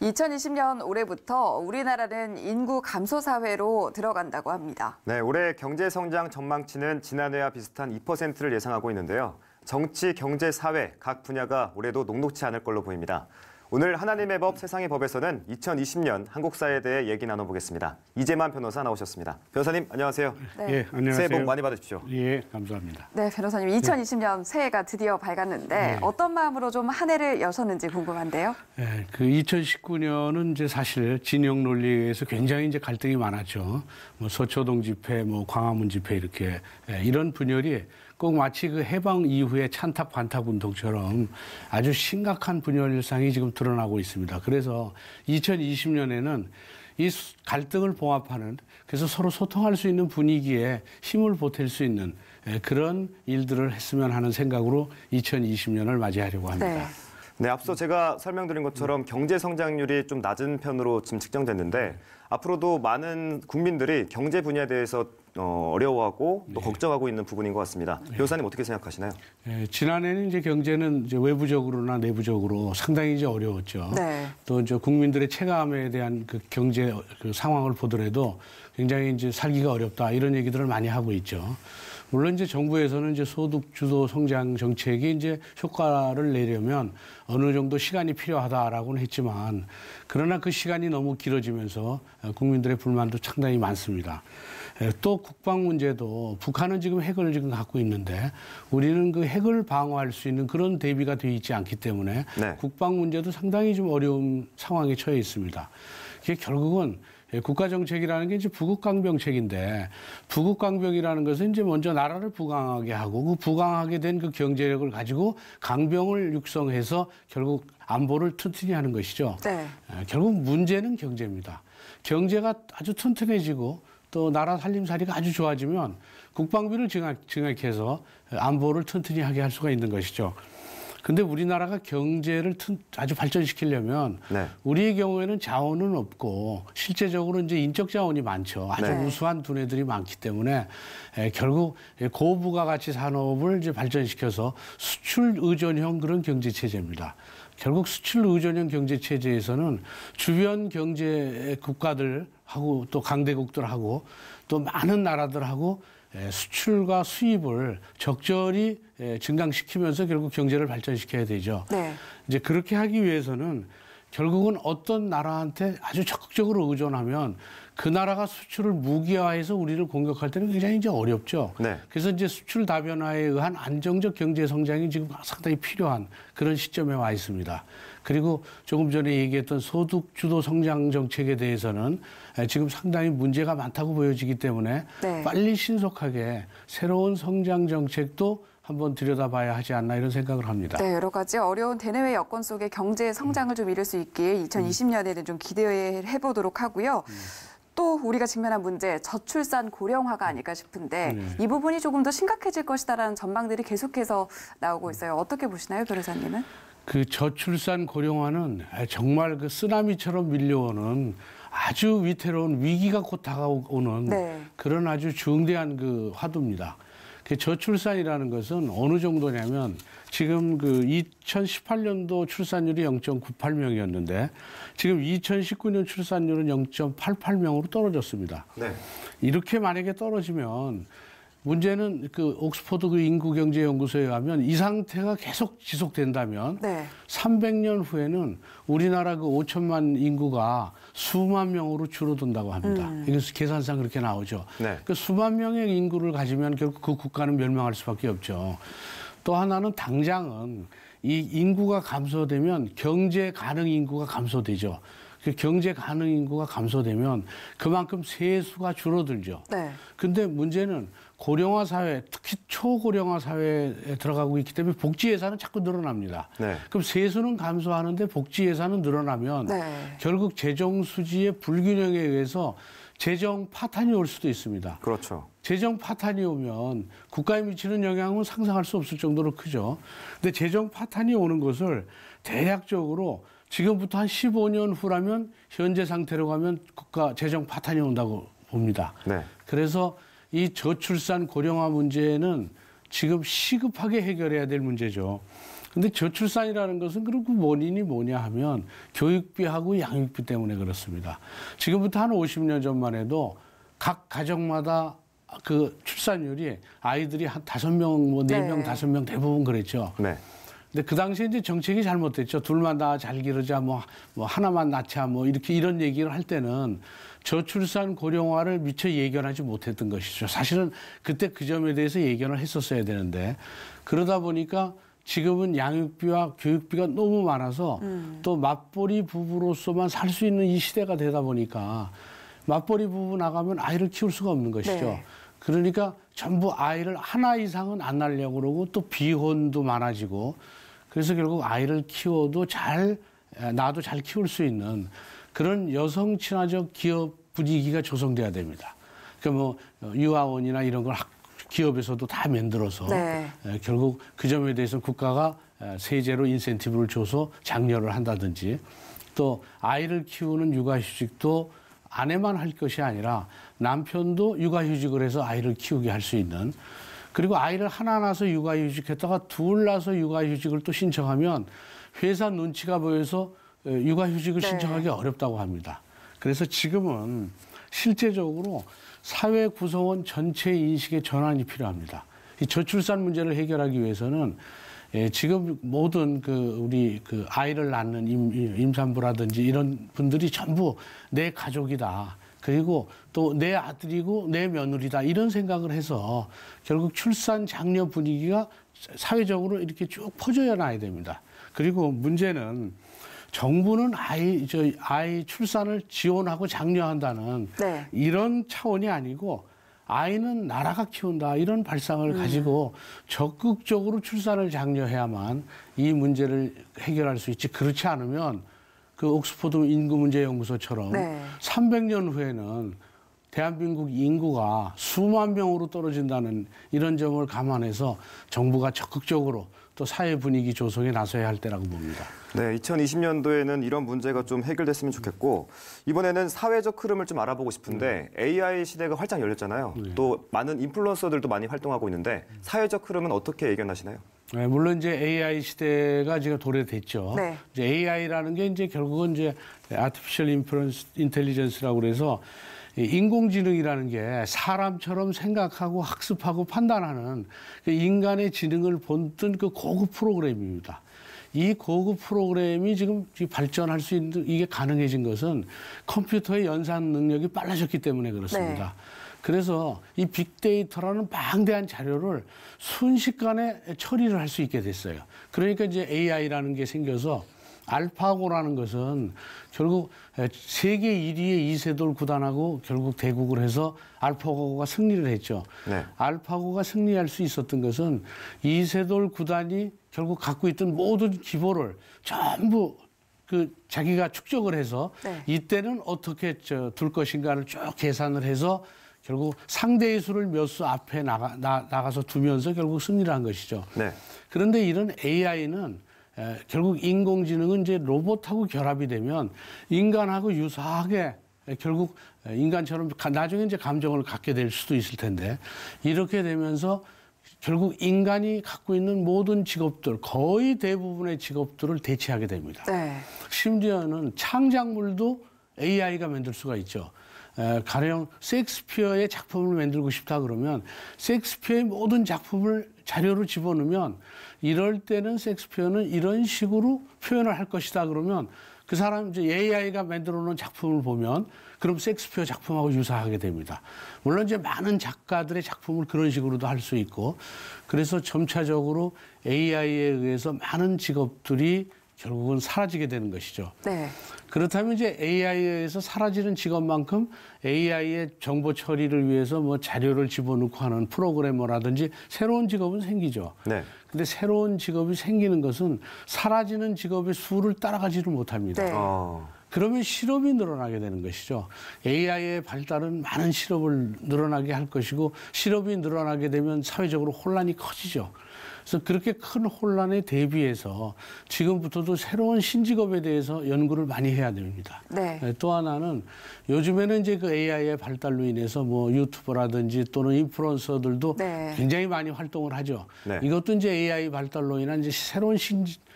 2020년 올해부터 우리나라는 인구 감소 사회로 들어간다고 합니다. 네, 올해 경제 성장 전망치는 지난해와 비슷한 2%를 예상하고 있는데요. 정치, 경제, 사회 각 분야가 올해도 녹록지 않을 걸로 보입니다. 오늘 하나님의 법 세상의 법에서는 2020년 한국 사회에 대해 얘기 나눠보겠습니다. 이재만 변호사 나오셨습니다. 변호사님 안녕하세요. 네. 예, 안녕하세요. 새해 복 많이 받으십시오. 예, 감사합니다. 네, 변호사님 2020년 새해가 드디어 밝았는데 어떤 마음으로 좀 한 해를 여셨는지 궁금한데요. 예, 그 2019년은 이제 사실 진영 논리에 의해서 굉장히 이제 갈등이 많았죠. 뭐 서초동 집회, 뭐 광화문 집회 이렇게 이런 분열이 꼭 마치 그 해방 이후의 찬탑 관탑 운동처럼 아주 심각한 분열 일상이 지금 드러나고 있습니다. 그래서 2020년에는 이 갈등을 봉합하는, 그래서 서로 소통할 수 있는 분위기에 힘을 보탤 수 있는 그런 일들을 했으면 하는 생각으로 2020년을 맞이하려고 합니다. 네, 앞서 제가 설명드린 것처럼 경제 성장률이 좀 낮은 편으로 지금 측정됐는데 앞으로도 많은 국민들이 경제 분야에 대해서 어려워하고 또 걱정하고 있는 부분인 것 같습니다. 변호사님 어떻게 생각하시나요? 지난해는 이제 경제는 이제 외부적으로나 내부적으로 상당히 이제 어려웠죠. 네. 또 이제 국민들의 체감에 대한 그 경제 그 상황을 보더라도 굉장히 이제 살기가 어렵다 이런 얘기들을 많이 하고 있죠. 물론 이제 정부에서는 이제 소득 주도 성장 정책이 이제 효과를 내려면 어느 정도 시간이 필요하다라고는 했지만 그러나 그 시간이 너무 길어지면서 국민들의 불만도 상당히 많습니다. 또 국방 문제도 북한은 지금 핵을 지금 갖고 있는데 우리는 그 핵을 방어할 수 있는 그런 대비가 되어 있지 않기 때문에 국방 문제도 상당히 좀 어려운 상황에 처해 있습니다. 이게 결국은 국가정책이라는 게 이제 부국강병책인데 부국강병이라는 것은 이제 먼저 나라를 부강하게 하고 그 부강하게 된 그 경제력을 가지고 강병을 육성해서 결국 안보를 튼튼히 하는 것이죠. 네. 결국 문제는 경제입니다. 경제가 아주 튼튼해지고 또 나라 살림살이가 아주 좋아지면 국방비를 증액해서 안보를 튼튼히 하게 할 수가 있는 것이죠. 근데 우리나라가 경제를 아주 발전시키려면 우리의 경우에는 자원은 없고 실제적으로 이제 인적 자원이 많죠. 아주 우수한 두뇌들이 많기 때문에 결국 고부가가치 산업을 이제 발전시켜서 수출 의존형 그런 경제 체제입니다. 결국 수출 의존형 경제 체제에서는 주변 경제 국가들하고 또 강대국들하고 또 많은 나라들하고 수출과 수입을 적절히 증강시키면서 결국 경제를 발전시켜야 되죠. 이제 그렇게 하기 위해서는 결국은 어떤 나라한테 아주 적극적으로 의존하면 그 나라가 수출을 무기화해서 우리를 공격할 때는 굉장히 이제 어렵죠. 그래서 이제 수출 다변화에 의한 안정적 경제 성장이 지금 상당히 필요한 그런 시점에 와 있습니다. 그리고 조금 전에 얘기했던 소득 주도 성장 정책에 대해서는 지금 상당히 문제가 많다고 보여지기 때문에 빨리 신속하게 새로운 성장 정책도 한번 들여다봐야 하지 않나 이런 생각을 합니다. 네, 여러 가지 어려운 대내외 여건 속에 경제 성장을 좀 이룰 수 있길 2020년에는 좀 기대해 보도록 하고요. 또 우리가 직면한 문제, 저출산 고령화가 아닐까 싶은데 이 부분이 조금 더 심각해질 것이다라는 전망들이 계속해서 나오고 있어요. 어떻게 보시나요, 변호사님은? 그 저출산 고령화는 정말 그 쓰나미처럼 밀려오는 아주 위태로운 위기가 곧 다가오는 그런 아주 중대한 그 화두입니다. 그 저출산이라는 것은 어느 정도냐면 지금 그 2018년도 출산율이 0.98명이었는데 지금 2019년 출산율은 0.88명으로 떨어졌습니다. 이렇게 만약에 떨어지면 문제는 그 옥스퍼드 그 인구경제연구소에 의하면 이 상태가 계속 지속된다면 300년 후에는 우리나라 그 5천만 인구가 수만 명으로 줄어든다고 합니다. 이것은 계산상 그렇게 나오죠. 그 수만 명의 인구를 가지면 결국 그 국가는 멸망할 수밖에 없죠. 또 하나는 당장은 이 인구가 감소되면 경제 가능 인구가 감소되죠. 그 경제 가능 인구가 감소되면 그만큼 세수가 줄어들죠. 근데 문제는 고령화 사회, 특히 초고령화 사회에 들어가고 있기 때문에 복지 예산은 자꾸 늘어납니다. 그럼 세수는 감소하는데 복지 예산은 늘어나면 결국 재정 수지의 불균형에 의해서 재정 파탄이 올 수도 있습니다. 재정 파탄이 오면 국가에 미치는 영향은 상상할 수 없을 정도로 크죠. 근데 재정 파탄이 오는 것을 대략적으로 지금부터 한 15년 후라면 현재 상태로 가면 국가 재정 파탄이 온다고 봅니다. 그래서 이 저출산 고령화 문제는 지금 시급하게 해결해야 될 문제죠. 근데 저출산이라는 것은 그리고 원인이 뭐냐 하면 교육비하고 양육비 때문에 그렇습니다. 지금부터 한 50년 전만 해도 각 가정마다 그 출산율이 아이들이 한 5명, 뭐 4명, 5명 대부분 그랬죠. 네. 근데 그 당시에 이제 정책이 잘못됐죠. 둘만 다 잘 기르자, 뭐 하나만 낳자, 뭐 이런 얘기를 할 때는 저출산 고령화를 미처 예견하지 못했던 것이죠. 사실은 그때 그 점에 대해서 예견을 했었어야 되는데 그러다 보니까 지금은 양육비와 교육비가 너무 많아서 또 맞벌이 부부로서만 살 수 있는 이 시대가 되다 보니까 맞벌이 부부 나가면 아이를 키울 수가 없는 것이죠. 네. 그러니까 전부 아이를 하나 이상은 안 낳으려고 그러고 또 비혼도 많아지고 그래서 결국 아이를 키워도 나도 잘 키울 수 있는 그런 여성 친화적 기업 분위기가 조성돼야 됩니다. 그러니까 뭐 유아원이나 이런 걸 기업에서도 다 만들어서 네. 결국 그 점에 대해서는 국가가 세제로 인센티브를 줘서 장려를 한다든지 또 아이를 키우는 육아휴직도 아내만 할 것이 아니라 남편도 육아휴직을 해서 아이를 키우게 할 수 있는 그리고 아이를 하나 낳아서 육아휴직했다가 둘 낳아서 육아휴직을 또 신청하면 회사 눈치가 보여서 육아휴직을 네. 신청하기 어렵다고 합니다. 그래서 지금은 실제적으로 사회 구성원 전체 인식의 전환이 필요합니다. 이 저출산 문제를 해결하기 위해서는 지금 모든 우리 아이를 낳는 임산부라든지 이런 분들이 전부 내 가족이다. 그리고 또 내 아들이고 내 며느리다. 이런 생각을 해서 결국 출산 장려 분위기가 사회적으로 이렇게 쭉 퍼져 나가야 됩니다. 그리고 문제는 정부는 아이 출산을 지원하고 장려한다는 네. 이런 차원이 아니고 아이는 나라가 키운다 이런 발상을 가지고 적극적으로 출산을 장려해야만 이 문제를 해결할 수 있지. 그렇지 않으면 그 옥스퍼드 인구문제연구소처럼 네. 300년 후에는 대한민국 인구가 수만 명으로 떨어진다는 이런 점을 감안해서 정부가 적극적으로 또 사회 분위기 조성에 나서야 할 때라고 봅니다. 네, 2020년도에는 이런 문제가 좀 해결됐으면 좋겠고 이번에는 사회적 흐름을 좀 알아보고 싶은데 AI 시대가 활짝 열렸잖아요. 또 많은 인플루언서들도 많이 활동하고 있는데 사회적 흐름은 어떻게 예견하시나요? 네, 물론 이제 AI 시대가 지금 도래됐죠. 네. 이제 AI라는 게 이제 결국은 이제 Artificial Intelligence라고 그래서 인공지능이라는 게 사람처럼 생각하고 학습하고 판단하는 그 인간의 지능을 본뜬 그 고급 프로그램입니다. 이 고급 프로그램이 지금 발전할 수 있는 이게 가능해진 것은 컴퓨터의 연산 능력이 빨라졌기 때문에 그렇습니다. 네. 그래서 이 빅데이터라는 방대한 자료를 순식간에 처리를 할 수 있게 됐어요. 그러니까 이제 AI라는 게 생겨서 알파고라는 것은 결국 세계 1위의 이세돌 구단하고 결국 대국을 해서 알파고가 승리를 했죠. 네. 알파고가 승리할 수 있었던 것은 이세돌 구단이 결국 갖고 있던 모든 기보를 전부 자기가 축적을 해서 네. 이때는 어떻게 둘 것인가를 쭉 계산을 해서 결국 상대의 수를 몇 수 앞에 나가서 두면서 결국 승리를 한 것이죠. 네. 그런데 이런 AI는 결국 인공지능은 이제 로봇하고 결합이 되면 인간하고 유사하게 결국 인간처럼 나중에 이제 감정을 갖게 될 수도 있을 텐데 이렇게 되면서 결국 인간이 갖고 있는 모든 직업들 거의 대부분의 직업들을 대체하게 됩니다. 네. 심지어는 창작물도 AI가 만들 수가 있죠. 가령 셰익스피어의 작품을 만들고 싶다 그러면 셰익스피어의 모든 작품을 자료로 집어넣으면 이럴 때는 셰익스피어는 이런 식으로 표현을 할 것이다 그러면 그 사람 이제 AI가 만들어 놓은 작품을 보면 그럼 셰익스피어 작품하고 유사하게 됩니다. 물론 이제 많은 작가들의 작품을 그런 식으로도 할 수 있고 그래서 점차적으로 AI에 의해서 많은 직업들이 결국은 사라지게 되는 것이죠. 네. 그렇다면 이제 AI에 의해서 사라지는 직업만큼 AI의 정보 처리를 위해서 뭐 자료를 집어넣고 하는 프로그래머라든지 새로운 직업은 생기죠. 네. 근데 새로운 직업이 생기는 것은 사라지는 직업의 수를 따라가지를 못합니다. 네. 그러면 실업이 늘어나게 되는 것이죠. AI의 발달은 많은 실업을 늘어나게 할 것이고 실업이 늘어나게 되면 사회적으로 혼란이 커지죠. 그래서 그렇게 큰 혼란에 대비해서 지금부터도 새로운 신직업에 대해서 연구를 많이 해야 됩니다. 네. 또 하나는 요즘에는 이제 그 AI의 발달로 인해서 뭐 유튜버라든지 또는 인플루언서들도 네. 굉장히 많이 활동을 하죠. 네. 이것도 이제 AI 발달로 인한 이제 새로운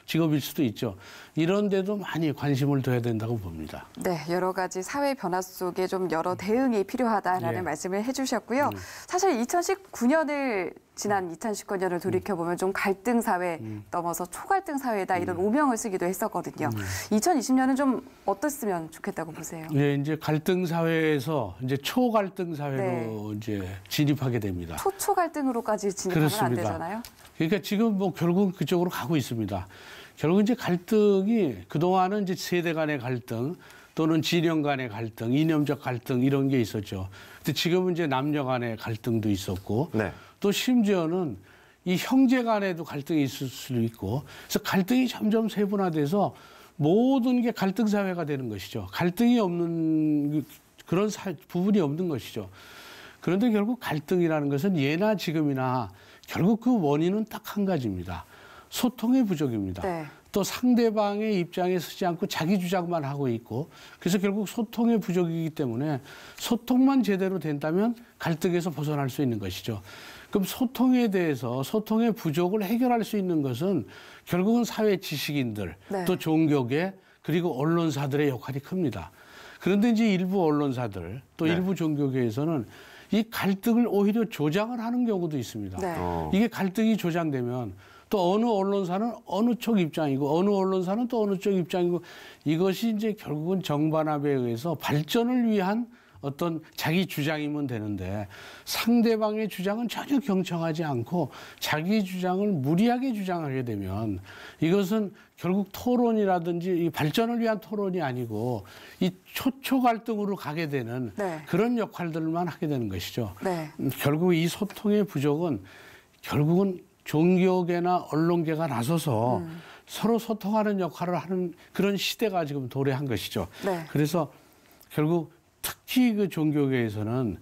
직업일 수도 있죠. 이런 데도 많이 관심을 둬야 된다고 봅니다. 네, 여러 가지 사회 변화 속에 좀 여러 대응이 필요하다라는 예. 말씀을 해주셨고요. 사실 2019년을 지난 2019년을 돌이켜보면 좀 갈등 사회 넘어서 초갈등 사회다 이런 오명을 쓰기도 했었거든요. 2020년은 좀 어땠으면 좋겠다고 보세요? 예, 이제 갈등 사회에서 이제 초갈등 사회로 네. 이제 진입하게 됩니다. 초초 갈등으로까지 진입하면 안 그렇습니다. 되잖아요. 그러니까 지금 뭐 결국은 그쪽으로 가고 있습니다. 결국 이제 갈등이 그동안은 이제 세대 간의 갈등 또는 진영 간의 갈등, 이념적 갈등 이런 게 있었죠. 근데 지금은 이제 남녀 간의 갈등도 있었고 네. 또 심지어는 이 형제 간에도 갈등이 있을 수도 있고 그래서 갈등이 점점 세분화돼서 모든 게 갈등 사회가 되는 것이죠. 갈등이 없는 그런 부분이 없는 것이죠. 그런데 결국 갈등이라는 것은 예나 지금이나 결국 그 원인은 딱 한 가지입니다. 소통의 부족입니다. 네. 또 상대방의 입장에 서지 않고 자기 주장만 하고 있고 그래서 결국 소통의 부족이기 때문에 소통만 제대로 된다면 갈등에서 벗어날 수 있는 것이죠. 그럼 소통에 대해서 소통의 부족을 해결할 수 있는 것은 결국은 사회 지식인들 네. 또 종교계 그리고 언론사들의 역할이 큽니다. 그런데 이제 일부 언론사들 또 네. 일부 종교계에서는 이 갈등을 오히려 조장을 하는 경우도 있습니다. 네. 이게 갈등이 조장되면 또 어느 언론사는 어느 쪽 입장이고 어느 언론사는 또 어느 쪽 입장이고 이것이 이제 결국은 정반합에 의해서 발전을 위한 어떤 자기 주장이면 되는데 상대방의 주장은 전혀 경청하지 않고 자기 주장을 무리하게 주장하게 되면 이것은 결국 토론이라든지 이 발전을 위한 토론이 아니고 이 초초 갈등으로 가게 되는 네. 그런 역할들만 하게 되는 것이죠. 네. 결국 이 소통의 부족은 결국은 종교계나 언론계가 나서서 서로 소통하는 역할을 하는 그런 시대가 지금 도래한 것이죠. 네. 그래서 결국 특히 그 종교계에서는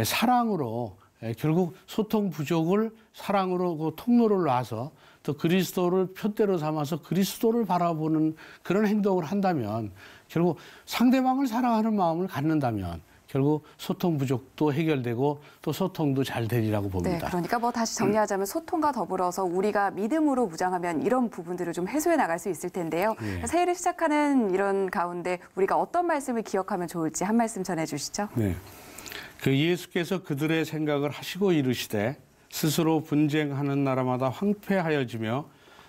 사랑으로 결국 소통 부족을 사랑으로 그 통로를 놔서 또 그리스도를 표대로 삼아서 그리스도를 바라보는 그런 행동을 한다면 결국 상대방을 사랑하는 마음을 갖는다면 결국 소통 부족도 해결되고 또 소통도 잘 되리라고 네, 봅니다. 그러니까 뭐 다시 정리하자면 소통과 더불어서 우리가 믿음으로 무장하면 이런 부분들을 좀 해소해 나갈 수 있을 텐데요. 예. 새해를 시작하는 이런 가운데 우리가 어떤 말씀을 기억하면 좋을지 한 말씀 전해주시죠. 네. 그 예수께서 그들의 생각을 하시고 이르시되 스스로 분쟁하는 나라마다 황폐하여지며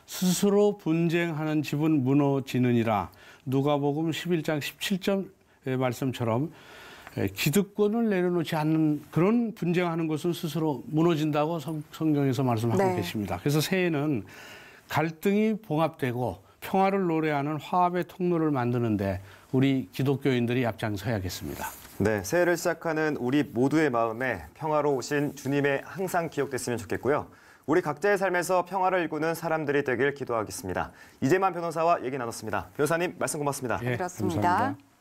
스스로 분쟁하는 집은 무너지느니라. 누가복음 11장 17절의 말씀처럼 기득권을 내려놓지 않는 그런 분쟁하는 것은 스스로 무너진다고 성경에서 말씀하고 네. 계십니다. 그래서 새해는 갈등이 봉합되고 평화를 노래하는 화합의 통로를 만드는데 우리 기독교인들이 앞장서야겠습니다. 네, 새해를 시작하는 우리 모두의 마음에 평화로우신 주님의 항상 기억됐으면 좋겠고요. 우리 각자의 삶에서 평화를 일구는 사람들이 되길 기도하겠습니다. 이재만 변호사와 얘기 나눴습니다. 변호사님 말씀 고맙습니다. 예, 그렇습니다. 감사합니다.